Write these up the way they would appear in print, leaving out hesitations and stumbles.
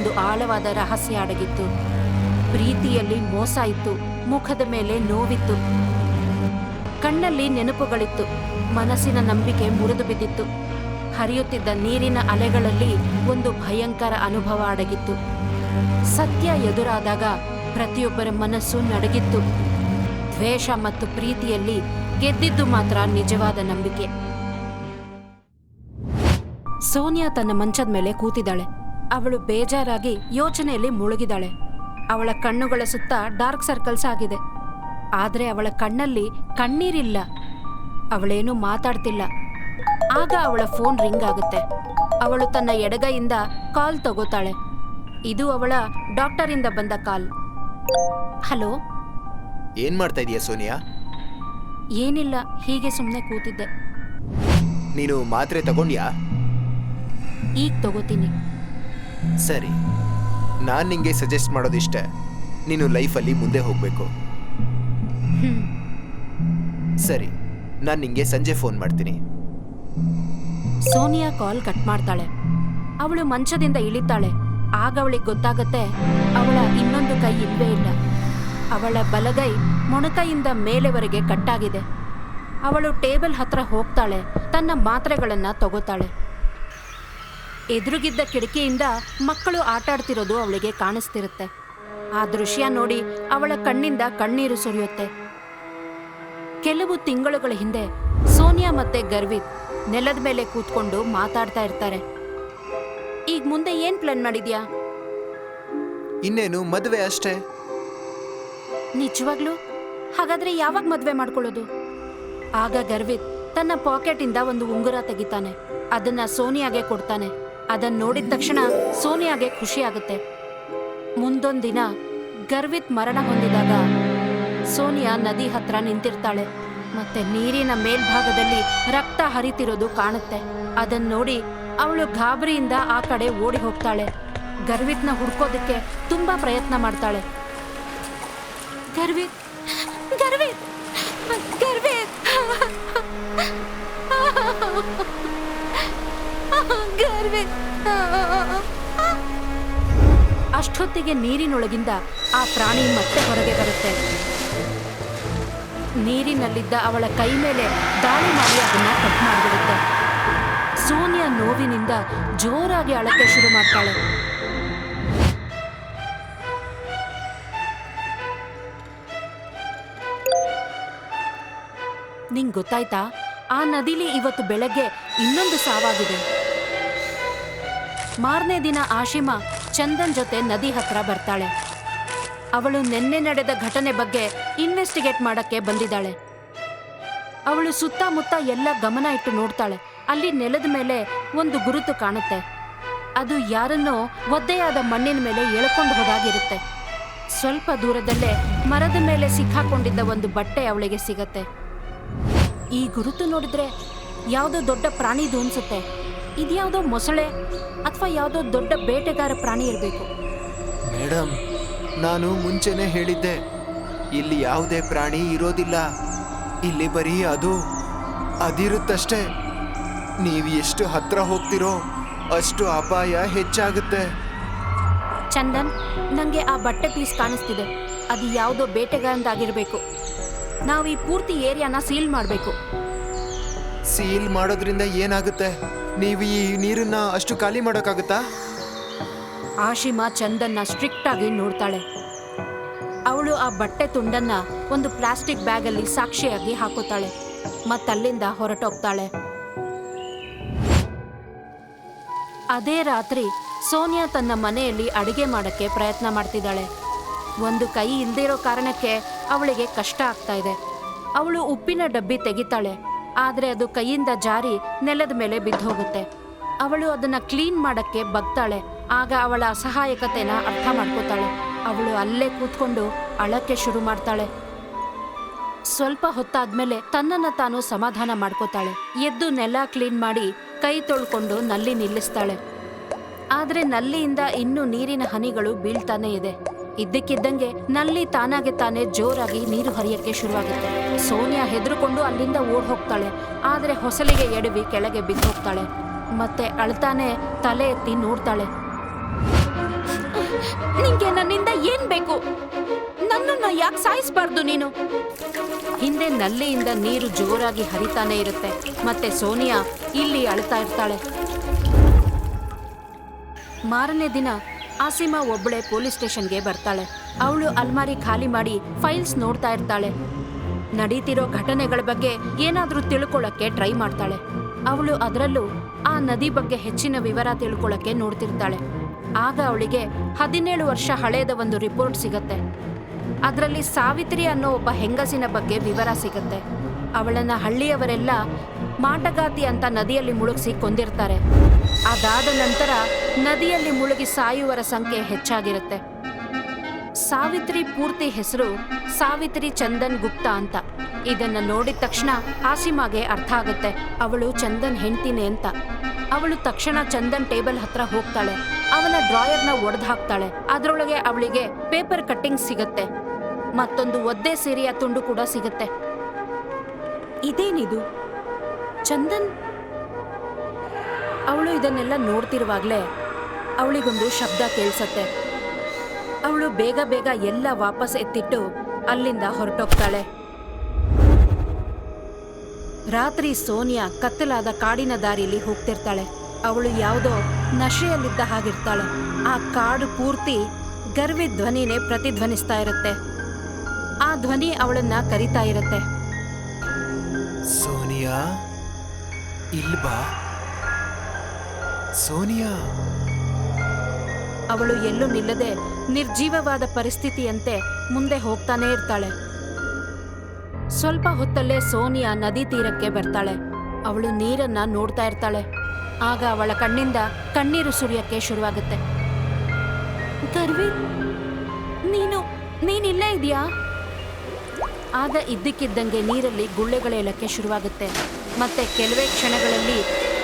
ಒಂದು ಆಳವಾದ ರಹಸ್ಯ ಅಡಗಿತ್ತು. ಪ್ರೀತಿಯಲ್ಲಿ ಮೋಸ ಇತ್ತು, ಮುಖದ ಮೇಲೆ ನೋವಿತ್ತು, ಕಣ್ಣಲ್ಲಿ ನೆನಪುಗಳಿತ್ತು, ಮನಸ್ಸಿನ ನಂಬಿಕೆ ಮುರಿದು ಬಿದ್ದಿತ್ತು. ಹರಿಯುತ್ತಿದ್ದ ನೀರಿನ ಅಲೆಗಳಲ್ಲಿ ಒಂದು ಭಯಂಕರ ಅನುಭವ ಅಡಗಿತ್ತು. ಸತ್ಯ ಎದುರಾದಾಗ ಪ್ರತಿಯೊಬ್ಬರ ಮನಸ್ಸು ನಡಗಿತ್ತು. ದ್ವೇಷ ಮತ್ತು ಪ್ರೀತಿಯಲ್ಲಿ ಗೆದ್ದಿದ್ದು ಮಾತ್ರ ನಿಜವಾದ ನಂಬಿಕೆ. ಸೋನಿಯಾ ತನ್ನ ಮಂಚದ ಮೇಲೆ ಕೂತಿದ್ದಾಳೆ. ಅವಳು ಬೇಜಾರಾಗಿ ಯೋಚನೆಯಲ್ಲಿ ಮುಳುಗಿದಾಳೆ. ಅವಳ ಕಣ್ಣುಗಳ ಸುತ್ತ ಡಾರ್ಕ್ ಸರ್ಕಲ್ಸ್ ಆಗಿದೆ. ಆದರೆ ಅವಳ ಕಣ್ಣಲ್ಲಿ ಕಣ್ಣೀರಿಲ್ಲ. ಅವಳೇನು ಮಾತಾಡ್ತಿಲ್ಲ. ಆಗ ಅವಳ ಫೋನ್ ರಿಂಗ್ ಆಗುತ್ತೆ. ಅವಳು ತನ್ನ ಎಡಗೈಯಿಂದ ಕಾಲ್ ತಗೋತಾಳೆ. ಇದು ಅವಳ ಡಾಕ್ಟರಿಂದ ಬಂದ ಕಾಲ್. ಹಲೋ, ಏನ್ ಮಾಡ್ತಾ ಇದೀಯ ಸೋನಿಯಾ? ಏನಿಲ್ಲ, ಹೀಗೆ ಸುಮ್ಮನೆ ಕೂತಿದ್ದೆ. ನೀನು ಮಾತ್ರೆ ತಗೊಂಡ್ಯಾ? ಈಗ ತಗೋತೀನಿ. ಸರಿ, ನಾನು ನಿಂಗೆ ಸಜೆಸ್ಟ್ ಮಾಡೋದಿಷ್ಟೇ, ನೀನು ಲೈಫಲ್ಲಿ ಮುಂದೆ ಹೋಗ್ಬೇಕು. ಸರಿ, ನಾನು ನಿಂಗೆ ಸಂಜೆ ಫೋನ್ ಮಾಡ್ತೀನಿ. ಸೋನಿಯಾ ಕಾಲ್ ಕಟ್ ಮಾಡ್ತಾಳೆ. ಅವಳು ಮಂಚದಿಂದ ಇಳಿತಾಳೆ. ಆಗ ಅವಳಿಗೆ ಗೊತ್ತಾಗತ್ತೆ ಅವಳ ಇನ್ನೊಂದು ಕೈ ಇಲ್ವೇ ಇಲ್ಲ. ಅವಳ ಬಲಗೈ ಮೊಣಕೈಯಿಂದ ಮೇಲೆವರೆಗೆ ಕಟ್ಟಾಗಿದೆ. ಅವಳು ಟೇಬಲ್ ಹತ್ರ ಹೋಗ್ತಾಳೆ. ತನ್ನ ಮಾತ್ರೆಗಳನ್ನ ತಗೋತಾಳೆ. ಎದುರುಗಿದ್ದ ಕಿಟಕಿಯಿಂದ ಮಕ್ಕಳು ಆಟಾಡ್ತಿರೋದು ಅವಳಿಗೆ ಕಾಣಿಸ್ತಿರುತ್ತೆ. ಆ ದೃಶ್ಯ ನೋಡಿ ಅವಳ ಕಣ್ಣಿಂದ ಕಣ್ಣೀರು ಸುರಿಯುತ್ತೆ. ಕೆಲವು ತಿಂಗಳುಗಳ ಹಿಂದೆ ಸೋನಿಯಾ ಮತ್ತೆ ಗರ್ವಿತ್ ನೆಲದ ಮೇಲೆ ಕೂತ್ಕೊಂಡು ಮಾತಾಡ್ತಾ ಇರ್ತಾರೆ. ಈಗ ಮುಂದೆ ಏನ್ ಪ್ಲಾನ್ ಮಾಡಿದ್ಯಾ? ಇನ್ನೇನು, ಮದುವೆ ಅಷ್ಟೇ. ನಿಜವಾಗ್ಲೂ? ಹಾಗಾದ್ರೆ ಯಾವಾಗ ಮದ್ವೆ ಮಾಡ್ಕೊಳ್ಳೋದು? ಆಗ ಗರ್ವಿತ್ ತನ್ನ ಪಾಕೆಟ್ ಇಂದ ಒಂದು ಉಂಗುರ ತೆಗಿತಾನೆ. ಅದನ್ನ ಸೋನಿಯಾಗೆ ಕೊಡ್ತಾನೆ. ಅದನ್ನ ನೋಡಿದ ತಕ್ಷಣ ಸೋನಿಯಾಗೆ ಖುಷಿ ಆಗುತ್ತೆ. ಮುಂದೊಂದ್ ದಿನ ಗರ್ವಿತ್ ಮರಣ ಹೊಂದಿದಾಗ ಸೋನಿಯಾ ನದಿ ಹತ್ರ ನಿಂತಿರ್ತಾಳೆ. ಮತ್ತೆ ನೀರಿನ ಮೇಲ್ಭಾಗದಲ್ಲಿ ರಕ್ತ ಹರಿತಿರೋದು ಕಾಣುತ್ತೆ. ಅದನ್ನ ನೋಡಿ ಅವಳು ಗಾಬರಿಯಿಂದ ಆ ಕಡೆ ಓಡಿ ಹೋಗ್ತಾಳೆ. ಗರ್ವಿತ್ನ ಹುಡ್ಕೋದಕ್ಕೆ ತುಂಬಾ ಪ್ರಯತ್ನ ಮಾಡ್ತಾಳೆ. ಗರ್ವಿತ್, ಗರ್ವಿತ್, ಗರ್ವಿತ್, ಗರ್ವಿತ್. ಅಷ್ಟೊತ್ತಿಗೆ ನೀರಿನೊಳಗಿಂದ ಆ ಪ್ರಾಣಿ ಮತ್ತೆ ಹೊರಗೆ ಬರುತ್ತೆ. ನೀರಿನಲ್ಲಿದ್ದ ಅವಳ ಕೈ ಮೇಲೆ ದಾಳಿ ಮಾಡಿ ಅದನ್ನ ಕಟ್ ಮಾಡಿಬಿಡುತ್ತೆ. ಸೋನಿಯಾ ನೋವಿನಿಂದ ಜೋರಾಗಿ ಅಳತೆ ಶುರು ಮಾಡ್ತಾಳೆ. ನಿಂಗೆ ಗೊತ್ತಾಯ್ತಾ, ಆ ನದಿಲಿ ಇವತ್ತು ಬೆಳಗ್ಗೆ ಇನ್ನೊಂದು ಸಾವಾಗಿದೆ. ಮಾರನೇ ದಿನ ಆಶಿಮಾ ಚಂದನ್ ಜೊತೆ ನದಿ ಹತ್ರ ಬರ್ತಾಳೆ. ಅವಳು ನಿನ್ನೆ ನಡೆದ ಘಟನೆ ಬಗ್ಗೆ ಇನ್ವೆಸ್ಟಿಗೇಟ್ ಮಾಡಕ್ಕೆ ಬಂದಿದ್ದಾಳೆ. ಅವಳು ಸುತ್ತಮುತ್ತ ಎಲ್ಲ ಗಮನ ಇಟ್ಟು ನೋಡ್ತಾಳೆ. ಅಲ್ಲಿ ನೆಲದ ಮೇಲೆ ಒಂದು ಗುರುತು ಕಾಣುತ್ತೆ. ಅದು ಯಾರನ್ನೋ ಒದ್ದೆಯಾದ ಮಣ್ಣಿನ ಮೇಲೆ ಎಳ್ಕೊಂಡು ಹೋದಾಗಿರುತ್ತೆ. ಸ್ವಲ್ಪ ದೂರದಲ್ಲೇ ಮರದ ಮೇಲೆ ಸಿಕ್ಕಾಕೊಂಡಿದ್ದ ಒಂದು ಬಟ್ಟೆ ಅವಳಿಗೆ ಸಿಗತ್ತೆ. ಈ ಗುರುತು ನೋಡಿದ್ರೆ ಯಾವುದೋ ದೊಡ್ಡ ಪ್ರಾಣಿದು ಅನ್ಸುತ್ತೆ. ಇದ್ಯಾವುದೋ ಮೊಸಳೆ ಅಥವಾ ಯಾವುದೋ ದೊಡ್ಡ ಬೇಟೆಗಾರ ಪ್ರಾಣಿ ಇರಬೇಕು. ಮೇಡಮ್, ನಾನು ಮುಂಚೆನೆ ಹೇಳಿದ್ದೆ, ಇಲ್ಲಿ ಯಾವುದೇ ಪ್ರಾಣಿ ಇರೋದಿಲ್ಲ. ಇಲ್ಲಿ ಬರೀ ಅದಿರುತ್ತಷ್ಟೇ. ನೀವು ಎಷ್ಟು ಹತ್ರ ಹೋಗ್ತಿರೋ ಅಷ್ಟು ಅಪಾಯ ಹೆಚ್ಚಾಗುತ್ತೆ. ಚಂದನ್, ನಂಗೆ ಆ ಬಟ್ಟೆ ಪೀಸ್ ಕಾಣಿಸ್ತಿದೆ. ಅದು ಯಾವುದೋ ಬೇಟೆಗಾರಂದಾಗಿರ್ಬೇಕು. ನಾವು ಈ ಪೂರ್ತಿ ಏರಿಯಾನ ಸೀಲ್ ಮಾಡಬೇಕು. ಸೀಲ್ ಮಾಡೋದ್ರಿಂದ ಏನಾಗುತ್ತೆ? ನೀವು ಈ ನೀರನ್ನ ಅಷ್ಟು ಖಾಲಿ ಮಾಡೋಕ್ಕಾಗುತ್ತಾ? ಆಶಿಮಾ ಚಂದನ್ನ ಸ್ಟ್ರಿಕ್ಟ್ ಆಗಿ ನೋಡ್ತಾಳೆ. ಅವಳು ಆ ಬಟ್ಟೆ ತುಂಡನ್ನ ಒಂದು ಪ್ಲಾಸ್ಟಿಕ್ ಬ್ಯಾಗಲ್ಲಿ ಸಾಕ್ಷಿಯಾಗಿ ಹಾಕುತ್ತಾಳೆ. ಮತ್ತಲ್ಲಿಂದ ಹೊರಟೋಗ್ತಾಳೆ. ಅದೇ ರಾತ್ರಿ ಸೋನಿಯಾ ತನ್ನ ಮನೆಯಲ್ಲಿ ಅಡಿಗೆ ಮಾಡಕ್ಕೆ ಪ್ರಯತ್ನ ಮಾಡ್ತಿದ್ದಾಳೆ. ಒಂದು ಕೈ ಇಲ್ದೇ ಇರೋ ಕಾರಣಕ್ಕೆ ಅವಳಿಗೆ ಕಷ್ಟ ಆಗ್ತಾ ಇದೆ. ಅವಳು ಉಪ್ಪಿನ ಡಬ್ಬಿ ತೆಗಿತಾಳೆ. ಆದರೆ ಅದು ಕೈಯಿಂದ ಜಾರಿ ನೆಲದ ಮೇಲೆ ಬಿದ್ದೋಗುತ್ತೆ. ಅವಳು ಅದನ್ನ ಕ್ಲೀನ್ ಮಾಡಕ್ಕೆ ಬಗ್ತಾಳೆ. ಆಗ ಅವಳ ಅಸಹಾಯಕತೆನ ಅರ್ಥ ಮಾಡ್ಕೋತಾಳೆ. ಅವಳು ಅಲ್ಲೇ ಕೂತ್ಕೊಂಡು ಅಳಕ್ಕೆ ಶುರು ಮಾಡ್ತಾಳೆ. ಸ್ವಲ್ಪ ಹೊತ್ತಾದ್ಮೇಲೆ ತನ್ನನ್ನ ತಾನು ಸಮಾಧಾನ ಮಾಡ್ಕೋತಾಳೆ. ಎದ್ದು ನೆಲ ಕ್ಲೀನ್ ಮಾಡಿ ಕೈ ತೊಳ್ಕೊಂಡು ನಲ್ಲಿ ನಿಲ್ಲಿಸ್ತಾಳೆ. ಆದ್ರೆ ನಲ್ಲಿಯಿಂದ ಇನ್ನೂ ನೀರಿನ ಹನಿಗಳು ಬೀಳ್ತಾನೆ ಇದೆ. ಇದ್ದಕ್ಕಿದ್ದಂಗೆ ನಲ್ಲಿ ತಾನಾಗೆ ತಾನೇ ಜೋರಾಗಿ ನೀರು ಹರಿಯಕ್ಕೆ ಶುರುವಾಗುತ್ತೆ. ಸೋನಿಯಾ ಹೆದರ್ಕೊಂಡು ಅಲ್ಲಿಂದ ಓಡ್ ಹೋಗ್ತಾಳೆ. ಆದ್ರೆ ಹೊಸಲಿಗೆ ಎಡವಿ ಕೆಳಗೆ ಬಿದ್ದು ಹೋಗ್ತಾಳೆ. ಮತ್ತೆ ಅಳ್ತಾನೆ ತಲೆ ಎತ್ತಿ ನೋಡ್ತಾಳೆ. ನಿಂಗೆ ನನ್ನಿಂದ ಏನ್ ಬೇಕು? ನನ್ನನ್ನ ಯಾಕೆ ಸಾಯಿಸ್ಬಾರ್ದು ನೀನು? ಹಿಂದೆ ನಲ್ಲಿಯಿಂದ ನೀರು ಜೋರಾಗಿ ಹರಿತಾನೆ ಇರುತ್ತೆ. ಮತ್ತೆ ಸೋನಿಯಾ ಇಲ್ಲಿ ಅಳ್ತಾ ಇರ್ತಾಳೆ. ಮಾರನೇ ದಿನ ಆಸಿಮಾ ಒಬ್ಬಳೆ ಪೊಲೀಸ್ ಸ್ಟೇಷನ್ಗೆ ಬರ್ತಾಳೆ. ಅವಳು ಅಲ್ಮಾರಿ ಖಾಲಿ ಮಾಡಿ ಫೈಲ್ಸ್ ನೋಡ್ತಾ ಇರ್ತಾಳೆ. ನಡೀತಿರೋ ಘಟನೆಗಳ ಬಗ್ಗೆ ಏನಾದ್ರೂ ತಿಳ್ಕೊಳ್ಳಕ್ಕೆ ಟ್ರೈ ಮಾಡ್ತಾಳೆ. ಅವಳು ಅದರಲ್ಲೂ ಆ ನದಿ ಬಗ್ಗೆ ಹೆಚ್ಚಿನ ವಿವರ ತಿಳ್ಕೊಳ್ಳಕ್ಕೆ ನೋಡ್ತಿರ್ತಾಳೆ. ಆಗ ಅವಳಿಗೆ 17 ವರ್ಷ ಹಳೆಯದ ಒಂದು ರಿಪೋರ್ಟ್ ಸಿಗತ್ತೆ. ಅದರಲ್ಲಿ ಸಾವಿತ್ರಿ ಅನ್ನೋ ಒಬ್ಬ ಹೆಂಗಸಿನ ಬಗ್ಗೆ ವಿವರ ಸಿಗತ್ತೆ. ಅವಳನ್ನ ಹಳ್ಳಿಯವರೆಲ್ಲ ಮಾಟಗಾತಿ ಅಂತ ನದಿಯಲ್ಲಿ ಮುಳುಗಿಸಿ ಕೊಂದಿರ್ತಾರೆ. ಅದಾದ ನಂತರ ನದಿಯಲ್ಲಿ ಮುಳುಗಿ ಸಾಯುವರ ಸಂಖ್ಯೆ ಹೆಚ್ಚಾಗಿರುತ್ತೆ. ಸಾವಿತ್ರಿ ಪೂರ್ತಿ ಹೆಸರು ಸಾವಿತ್ರಿ ಚಂದನ್ ಗುಪ್ತಾ ಅಂತ. ಇದನ್ನ ನೋಡಿದ ತಕ್ಷಣ ಆಸಿಮಾಗೆ ಅರ್ಥ ಆಗುತ್ತೆ ಅವಳು ಚಂದನ್ ಹೆಂಡ್ತಿನೇ ಅಂತ. ಅವಳು ತಕ್ಷಣ ಚಂದನ್ ಟೇಬಲ್ ಹತ್ರ ಹೋಗ್ತಾಳೆ. ಅವನ ಡ್ರಾಯರ್ನ ಒಡೆದು ಹಾಕ್ತಾಳೆ. ಅದರೊಳಗೆ ಅವಳಿಗೆ ಪೇಪರ್ ಕಟ್ಟಿಂಗ್ ಸಿಗತ್ತೆ. ಮತ್ತೊಂದು ಒದ್ದೆ ಸೀರೆಯ ತುಂಡು ಕೂಡ ಸಿಗತ್ತೆ. ಇದೇನಿದು? ಚಂದನ್? ಅವಳು ಇದನ್ನೆಲ್ಲ ನೋಡ್ತಿರುವಾಗ್ಲೇ ಅವಳಿಗೊಂದು ಶಬ್ದ ಕೇಳಿಸತ್ತೆ. ಅವಳು ಬೇಗ ಬೇಗ ಎಲ್ಲ ವಾಪಸ್ ಎತ್ತಿಟ್ಟು ಅಲ್ಲಿಂದ ಹೊರಟೋಗ್ತಾಳೆ. ರಾತ್ರಿ ಸೋನಿಯಾ ಕತ್ತಲಾದ ಕಾಡಿನ ದಾರಿಯಲ್ಲಿ ಹೋಗ್ತಿರ್ತಾಳೆ. ಅವಳು ಯಾವುದೋ ನಶೆಯಲ್ಲಿದ್ದ ಹಾಗಿರ್ತಾಳೆ. ಆ ಕಾಡು ಪೂರ್ತಿ ಗರ್ವಿ ಧ್ವನಿನೇ ಪ್ರತಿಧ್ವನಿಸ್ತಾ ಇರುತ್ತೆ. ಆ ಧ್ವನಿ ಅವಳನ್ನ ಕರಿತಾ ಇರುತ್ತೆ. ಸೋನಿಯಾ, ಇಲ್ಬಾ ಸೋನಿಯಾ. ಅವಳು ಎಲ್ಲೂ ನಿಲ್ಲದೆ ನಿರ್ಜೀವವಾದ ಪರಿಸ್ಥಿತಿಯಂತೆ ಮುಂದೆ ಹೋಗ್ತಾನೆ ಇರ್ತಾಳೆ. ಸ್ವಲ್ಪ ಹೊತ್ತಲ್ಲೇ ಸೋನಿಯಾ ನದಿ ತೀರಕ್ಕೆ ಬರ್ತಾಳೆ. ಅವಳು ನೀರನ್ನ ನೋಡ್ತಾ ಇರ್ತಾಳೆ. ಆಗ ಅವಳ ಕಣ್ಣಿಂದ ಕಣ್ಣೀರು ಸುರಿಯಕ್ಕೆ ಶುರುವಾಗುತ್ತೆ. ಗರ್ವಿ, ನೀನಿಲ್ಲೇ ಇದೆಯಾ? ಆಗ ಇದ್ದಕ್ಕಿದ್ದಂಗೆ ನೀರಲ್ಲಿ ಗುಳ್ಳೆಗಳೇಳಕ್ಕೆ ಶುರುವಾಗುತ್ತೆ. ಮತ್ತೆ ಕೆಲವೇ ಕ್ಷಣಗಳಲ್ಲಿ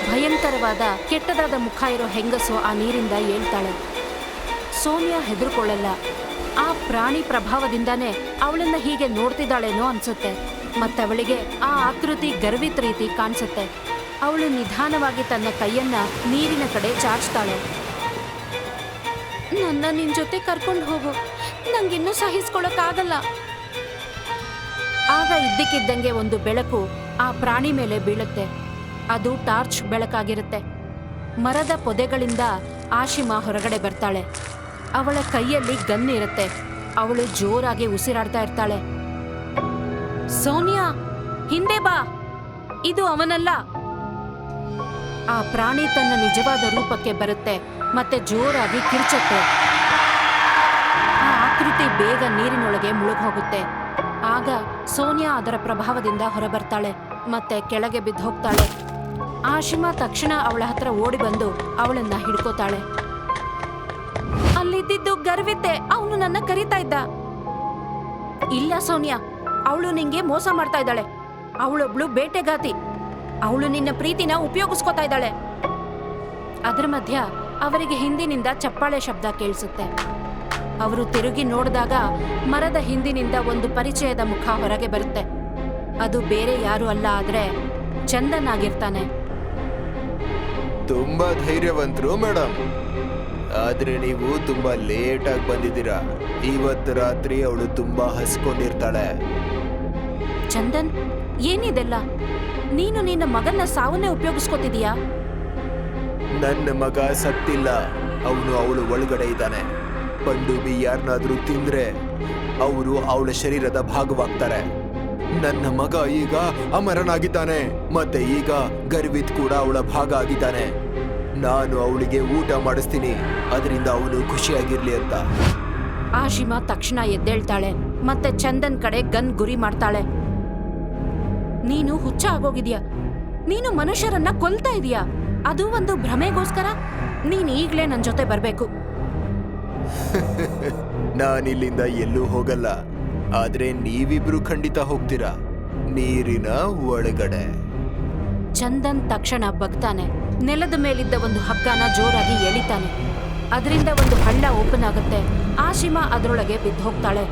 ಭಯಂಕರವಾದ ಕೆಟ್ಟದಾದ ಮುಖ ಇರೋ ಹೆಂಗಸು ಆ ನೀರಿಂದ ಏಳ್ತಾಳೆ. ಸೋನಿಯಾ ಹೆದರ್ಕೊಳ್ಳಲ್ಲ. ಆ ಪ್ರಾಣಿ ಪ್ರಭಾವದಿಂದಾನೇ ಅವಳನ್ನ ಹೀಗೆ ನೋಡ್ತಿದ್ದಾಳೇನೋ ಅನ್ಸುತ್ತೆ. ಮತ್ತವಳಿಗೆ ಆ ಆಕೃತಿ ಗರ್ವಿತ್ ರೀತಿ ಕಾಣಿಸುತ್ತೆ. ಅವಳು ನಿಧಾನವಾಗಿ ತನ್ನ ಕೈಯನ್ನ ನೀರಿನ ಕಡೆ ಚಾಚ್ತಾಳೆ. ನನ್ನ ನಿನ್ ಜೊತೆ ಕರ್ಕೊಂಡು ಹೋಗು, ನಂಗಿನ್ನೂ ಸಹಿಸ್ಕೊಳಕ್ಕಾಗಲ್ಲ. ಆಗ ಇದ್ದಕ್ಕಿದ್ದಂಗೆ ಒಂದು ಬೆಳಕು ಆ ಪ್ರಾಣಿ ಮೇಲೆ ಬೀಳುತ್ತೆ. ಅದು ಟಾರ್ಚ್ ಬೆಳಕಾಗಿರುತ್ತೆ. ಮರದ ಪೊದೆಗಳಿಂದ ಆಶಿಮಾ ಹೊರಗಡೆ ಬರ್ತಾಳೆ. ಅವಳ ಕೈಯಲ್ಲಿ ಗನ್ ಇರುತ್ತೆ. ಅವಳು ಜೋರಾಗಿ ಉಸಿರಾಡ್ತಾ ಇರ್ತಾಳೆ. ಸೋನಿಯಾ, ಹಿಂದೆ ಬಾ, ಇದು ಅವನಲ್ಲ. ಆ ಪ್ರಾಣಿ ತನ್ನ ನಿಜವಾದ ರೂಪಕ್ಕೆ ಬರುತ್ತೆ ಮತ್ತೆ ಜೋರಾಗಿ ಕಿರ್ಚುತ್ತೆ. ಆ ಆಕೃತಿ ಬೇಗ ನೀರಿನೊಳಗೆ ಮುಳುಗೋಗುತ್ತೆ. ಆಗ ಸೋನಿಯಾ ಅದರ ಪ್ರಭಾವದಿಂದ ಹೊರಬರ್ತಾಳೆ ಮತ್ತೆ ಕೆಳಗೆ ಬಿದ್ದು ಹೋಗ್ತಾಳೆ. ಆಶಿಮಾ ತಕ್ಷಣ ಅವಳ ಹತ್ರ ಓಡಿ ಬಂದು ಅವಳನ್ನ ಹಿಡ್ಕೋತಾಳೆ. ಅಲ್ಲಿದ್ದಿದ್ದು ಗರ್ವಿತ್ತೆ, ಅವನು ನನ್ನ ಕರೀತಾ ಇದ್ದ. ಇಲ್ಲ ಸೋನಿಯಾ, ಅವಳು ನಿಂಗೆ ಮೋಸ ಮಾಡ್ತಾ ಇದ್ದಾಳೆ. ಅವಳೊಬ್ಳು ಬೇಟೆಗಾತಿ. ಅವಳು ನಿನ್ನ ಪ್ರೀತಿನ ಉಪಯೋಗಿಸ್ಕೋತಾ ಇದ್ದಾಳೆ. ಅದರ ಮಧ್ಯ ಅವರಿಗೆ ಹಿಂದಿನಿಂದ ಚಪ್ಪಾಳೆ ಶಬ್ದ ಕೇಳಿಸುತ್ತೆ. ಅವರು ತಿರುಗಿ ನೋಡಿದಾಗ ಮರದ ಹಿಂದಿನಿಂದ ಒಂದು ಪರಿಚಯದ ಮುಖ ಹೊರಗೆ ಬರುತ್ತೆ. ಅದು ಬೇರೆ ಯಾರು ಅಲ್ಲ, ಆದ್ರೆ ಚಂದನ್ ಆಗಿರ್ತಾನೆ. ತುಂಬಾ ಧೈರ್ಯವಂತರು ಮೇಡಮ್, ಆದ್ರೆ ನೀವು ತುಂಬಾ ಲೇಟ್ ಆಗಿ ಬಂದಿದ್ದೀರಾ. ಇವತ್ತು ರಾತ್ರಿ ಅವಳು ತುಂಬಾ ಹಸ್ಕೊಂಡಿರ್ತಾಳೆ. ಚಂದನ್, ಏನಿದೆಲ್ಲ? ನೀನು ನಿನ್ನ ಮಗನ ಸಾವನ್ನೇ ಉಪಯೋಗಿಸ್ಕೊತಿದೀಯಾ? ನನ್ನ ಮಗ ಸತ್ತಿಲ್ಲ, ಅವನು ಅವಳು ಒಳಗಡೆ ಇದ್ದಾನೆ. ಪಂಡುಬಿ ಯಾರನ್ನಾದ್ರೂ ತಿಂದ್ರೆ ಅವರು ಅವಳ ಶರೀರದ ಭಾಗವಾಗ್ತಾರೆ. ನನ್ನ ಮಗ ಈಗ ಅಮರನಾಗಿದ್ದಾನೆ, ಮತ್ತೆ ಈಗ ಗರ್ವಿತ್ ಕೂಡ ಅವಳ ಭಾಗ ಆಗಿದ್ದಾನೆ. ನಾನು ಅವಳಿಗೆ ಊಟ ಮಾಡಿಸ್ತೀನಿ, ಅದರಿಂದ ಅವಳು ಖುಷಿಯಾಗಿರ್ಲಿ ಅಂತ. ಆಶಿಮಾ ತಕ್ಷಣ ಎದ್ದೇಳ್ತಾಳೆ ಮತ್ತೆ ಚಂದನ್ ಕಡೆ ಗನ್ ಗುರಿ ಮಾಡ್ತಾಳೆ. ನೀನು ಹುಚ್ಚ ಆಗೋಗಿದ್ಯಾ? ನೀನು ಮನುಷ್ಯರನ್ನ ಕೊಲ್ತಾ ಇದೀಯಾ? ಅದು ಒಂದು ಭ್ರಮೆಗೋಸ್ಕರ? ನೀನ್ ಈಗ್ಲೇ ನನ್ ಜೊತೆ ಬರ್ಬೇಕು. ನಾನಿಲ್ಲಿಂದ ಎಲ್ಲೂ ಹೋಗಲ್ಲ, ಆದ್ರೆ ನೀವಿಬ್ರು ಖಂಡಿತ ಹೋಗ್ತೀರಾ ನೀರಿನ ಒಳಗಡೆ. ಚಂದನ್ ತಕ್ಷಣ ಬಗ್ತಾನೆ. ನೆಲದ ಮೇಲಿದ್ದ ಒಂದು ಹಗ್ಗನ ಜೋರಾಗಿ ಎಳಿತಾನೆ. ಅದರಿಂದ ಒಂದು ಹಳ್ಳ ಓಪನ್ ಆಗುತ್ತೆ. ಆಶಿಮಾ ಅದರೊಳಗೆ ಬಿದ್ದು ಹೋಗ್ತಾಳೆ.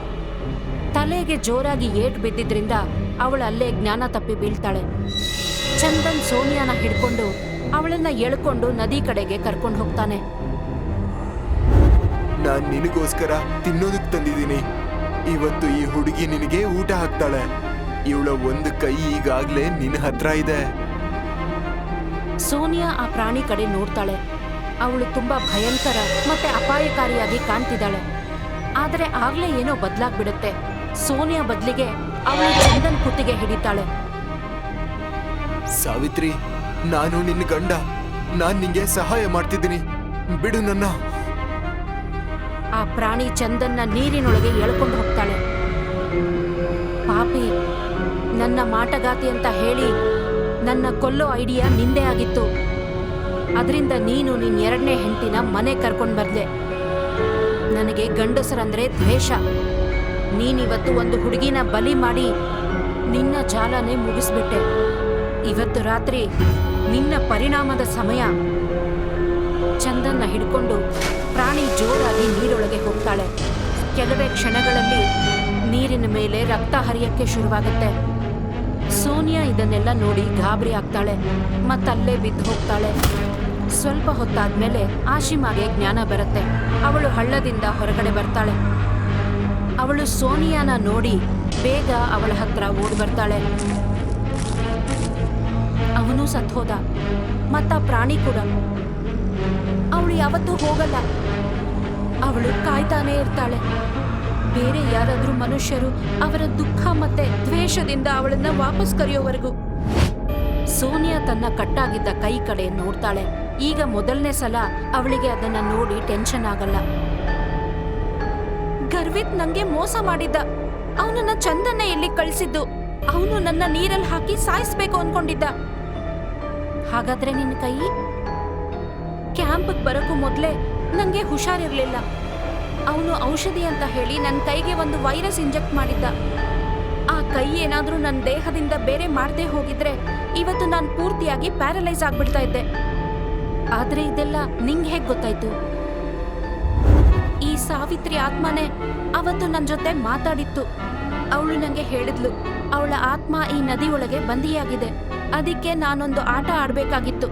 ತಲೆಗೆ ಜೋರಾಗಿ ಏಟು ಬಿದ್ದಿದ್ರಿಂದ ಅವಳು ಅಲ್ಲೇ ಜ್ಞಾನ ತಪ್ಪಿ ಬೀಳ್ತಾಳೆ. ಚಂದನ್ ಸೋನಿಯಾನ ಹಿಡ್ಕೊಂಡು ಅವಳನ್ನ ಎಳ್ಕೊಂಡು ನದಿ ಕಡೆಗೆ ಕರ್ಕೊಂಡು ಹೋಗ್ತಾನೆ. ನಾನ್ ನಿನಗೋಸ್ಕರ ತಿನ್ನೋದಕ್ ತಂದಿದ್ದೀನಿ. ಇವತ್ತು ಈ ಹುಡುಗಿ ನಿನಗೆ ಊಟ ಹಾಕ್ತಾಳೆ. ಇವಳ ಒಂದು ಕೈ ಈಗಾಗ್ಲೇ ನಿನ್ನ ಹತ್ರ ಇದೆ. ಸೋನಿಯಾ ಆ ಪ್ರಾಣಿ ಕಡೆ ನೋಡ್ತಾಳೆ. ಅವಳು ತುಂಬಾ ಭಯಂಕರ ಮತ್ತೆ ಅಪಾಯಕಾರಿಯಾಗಿ ಕಾಣ್ತಿದ್ದಾಳೆ. ಆದ್ರೆ ಆಗ್ಲೇ ಏನೋ ಬದ್ಲಾಗ್ಬಿಡುತ್ತೆ. ಸೋನಿಯಾ ಬದ್ಲಿಗೆ ಅವಳು ಚಂದನ್ ಕುತ್ತಿಗೆ ಹಿಡಿತಾಳೆ. ಸಾವಿತ್ರಿ, ನಾನು ನಿನ್ನ ಗಂಡ. ನಾನ್ ನಿಂಗೆ ಸಹಾಯ ಮಾಡ್ತಿದ್ದೀನಿ, ಬಿಡು ನನ್ನ. ಆ ಪ್ರಾಣಿ ಚಂದನ್ನ ನೀರಿನೊಳಗೆ ಎಳ್ಕೊಂಡು ಹೋಗ್ತಾಳೆ. ಪಾಪಿ, ನನ್ನ ಮಾಟಗಾತಿ ಅಂತ ಹೇಳಿ ನನ್ನ ಕೊಲ್ಲೋ ಐಡಿಯಾ ನಿಂದೇ ಆಗಿತ್ತು. ಅದರಿಂದ ನೀನು ನಿನ್ 2ನೇ ಹೆಂಡತಿನ ಮನೆ ಕರ್ಕೊಂಡ್ ಬರ್ದೆ. ನನಗೆ ಗಂಡಸರಂದ್ರೆ ದ್ವೇಷ. ನೀನಿವತ್ತು ಒಂದು ಹುಡುಗಿನ ಬಲಿ ಮಾಡಿ ನಿನ್ನ ಜಾಲನೆ ಮುಗಿಸ್ಬಿಟ್ಟೆ. ಇವತ್ತು ರಾತ್ರಿ ನಿನ್ನ ಪರಿಣಾಮದ ಸಮಯ. ಚಂದನ್ನ ಹಿಡ್ಕೊಂಡು ಪ್ರಾಣಿ ಜೋರಾಗಿ ನೀರೊಳಗೆ ಹೋಗ್ತಾಳೆ. ಕೆಲವೇ ಕ್ಷಣಗಳಲ್ಲಿ ನೀರಿನ ಮೇಲೆ ರಕ್ತ ಹರಿಯಕ್ಕೆ ಶುರುವಾಗುತ್ತೆ. ಸೋನಿಯಾ ಇದನ್ನೆಲ್ಲ ನೋಡಿ ಗಾಬರಿ ಆಗ್ತಾಳೆ, ಮತ್ತಲ್ಲೇ ಬಿದ್ದು ಹೋಗ್ತಾಳೆ. ಸ್ವಲ್ಪ ಹೊತ್ತಾದ್ಮೇಲೆ ಆಶಿಮಾಗೆ ಜ್ಞಾನ ಬರುತ್ತೆ. ಅವಳು ಹಳ್ಳದಿಂದ ಹೊರಗಡೆ ಬರ್ತಾಳೆ. ಅವಳು ಸೋನಿಯಾನ ನೋಡಿ ಬೇಗ ಅವಳ ಹತ್ರ ಓಡಿ ಬರ್ತಾಳೆ. ಅವನು ಸತ್ತೋದ, ಮತ್ತ ಪ್ರಾಣಿ ಕೂಡ. ಅವಳು ಯಾವತ್ತೂ ಹೋಗಲ್ಲ. ಅವಳು ಕಾಯ್ತಾನೆ ಇರ್ತಾಳೆ. ಬೇರೆ ಯಾರಾದ್ರೂ ಮನುಷ್ಯರು ಅವರ ದುಃಖ ಮತ್ತೆ ದ್ವೇಷದಿಂದ ಅವಳನ್ನ ವಾಪಸ್ ಕರೆಯೋವರೆಗೂ. ಸೋನಿಯಾ ತನ್ನ ಕಟ್ಟಾಗಿದ್ದ ಕೈ ಕಡೆ ನೋಡ್ತಾಳೆ. ಈಗ ಮೊದಲನೇ ಸಲ ಅವಳಿಗೆ ಅದನ್ನ ನೋಡಿ ಟೆನ್ಷನ್ ಆಗಲ್ಲ. ಗರ್ವಿತ್ ನಂಗೆ ಮೋಸ ಮಾಡಿದ್ದ. ಅವನನ್ನ ಚಂದನ್ನ ಇಲ್ಲಿ ಕಳಿಸಿದ್ದು. ಅವನು ನನ್ನ ನೀರಲ್ಲಿ ಹಾಕಿ ಸಾಯಿಸ್ಬೇಕು ಅನ್ಕೊಂಡಿದ್ದ. ಹಾಗಾದ್ರೆ ನಿನ್ನ ಕೈ? ಕ್ಯಾಂಪ್ಗೆ ಬರೋಕ್ಕೂ ಮೊದಲೇ ನಂಗೆ ಹುಷಾರಿರ್ಲಿಲ್ಲ. ಅವನು ಔಷಧಿ ಅಂತ ಹೇಳಿ ನನ್ನ ಕೈಗೆ ಒಂದು ವೈರಸ್ ಇಂಜೆಕ್ಟ್ ಮಾಡಿದ್ದ. ಆ ಕೈ ಏನಾದ್ರೂ ನನ್ನ ದೇಹದಿಂದ ಬೇರೆ ಮಾಡದೆ ಹೋಗಿದ್ರೆ ಇವತ್ತು ನಾನು ಪೂರ್ತಿಯಾಗಿ ಪ್ಯಾರಲೈಸ್ ಆಗ್ಬಿಡ್ತಾ ಇದ್ದೆ. ಆದ್ರೆ ಇದೆಲ್ಲ ನಿಂಗೆ ಹೇಗ್ ಗೊತ್ತಾಯ್ತು? ಈ ಸಾವಿತ್ರಿ ಆತ್ಮನೇ ಅವತ್ತು ನನ್ನ ಜೊತೆ ಮಾತಾಡಿತ್ತು. ಅವಳು ನಂಗೆ ಹೇಳಿದ್ಲು, ಅವಳ ಆತ್ಮ ಈ ನದಿಯೊಳಗೆ ಬಂದಿಯಾಗಿದೆ. ಅದಕ್ಕೆ ನಾನೊಂದು ಆಟ ಆಡ್ಬೇಕಾಗಿತ್ತು,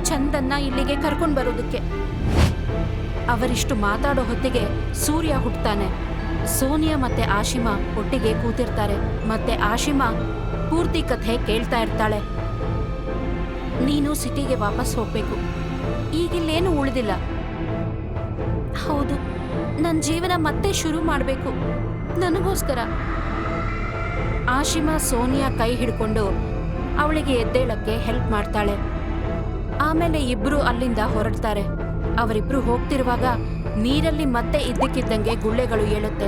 ಚಂದನ್ನ ಇಲ್ಲಿಗೆ ಕರ್ಕೊಂಡ್ ಬರೋದಕ್ಕೆ. ಅವರಿಷ್ಟು ಮಾತಾಡೋ ಹೊತ್ತಿಗೆ ಸೂರ್ಯ ಹುಟ್ಟುತ್ತಾನೆ. ಸೋನಿಯಾ ಮತ್ತೆ ಆಶಿಮಾ ಒಟ್ಟಿಗೆ ಕೂತಿರ್ತಾರೆ. ಮತ್ತೆ ಆಶಿಮಾ ಪೂರ್ತಿ ಕಥೆ ಕೇಳ್ತಾ ಇರ್ತಾಳೆ. ನೀನು ಸಿಟಿಗೆ ವಾಪಸ್ ಹೋಗ್ಬೇಕು. ಈಗಿಲ್ಲೇನು ಉಳಿದಿಲ್ಲ. ಹೌದು, ನನ್ನ ಜೀವನ ಮತ್ತೆ ಶುರು ಮಾಡಬೇಕು ನನಗೋಸ್ಕರ. ಆಶಿಮಾ ಸೋನಿಯಾ ಕೈ ಹಿಡ್ಕೊಂಡು ಅವಳಿಗೆ ಎದ್ದೇಳಕ್ಕೆ ಹೆಲ್ಪ್ ಮಾಡ್ತಾಳೆ. ಆಮೇಲೆ ಇಬ್ರು ಅಲ್ಲಿಂದ ಹೊರಡ್ತಾರೆ. ಅವರಿಬ್ರು ಹೋಗ್ತಿರುವಾಗ ನೀರಲ್ಲಿ ಮತ್ತೆ ಇದ್ದಕ್ಕಿದ್ದಂಗೆ ಗುಳ್ಳೆಗಳು ಏಳುತ್ತೆ.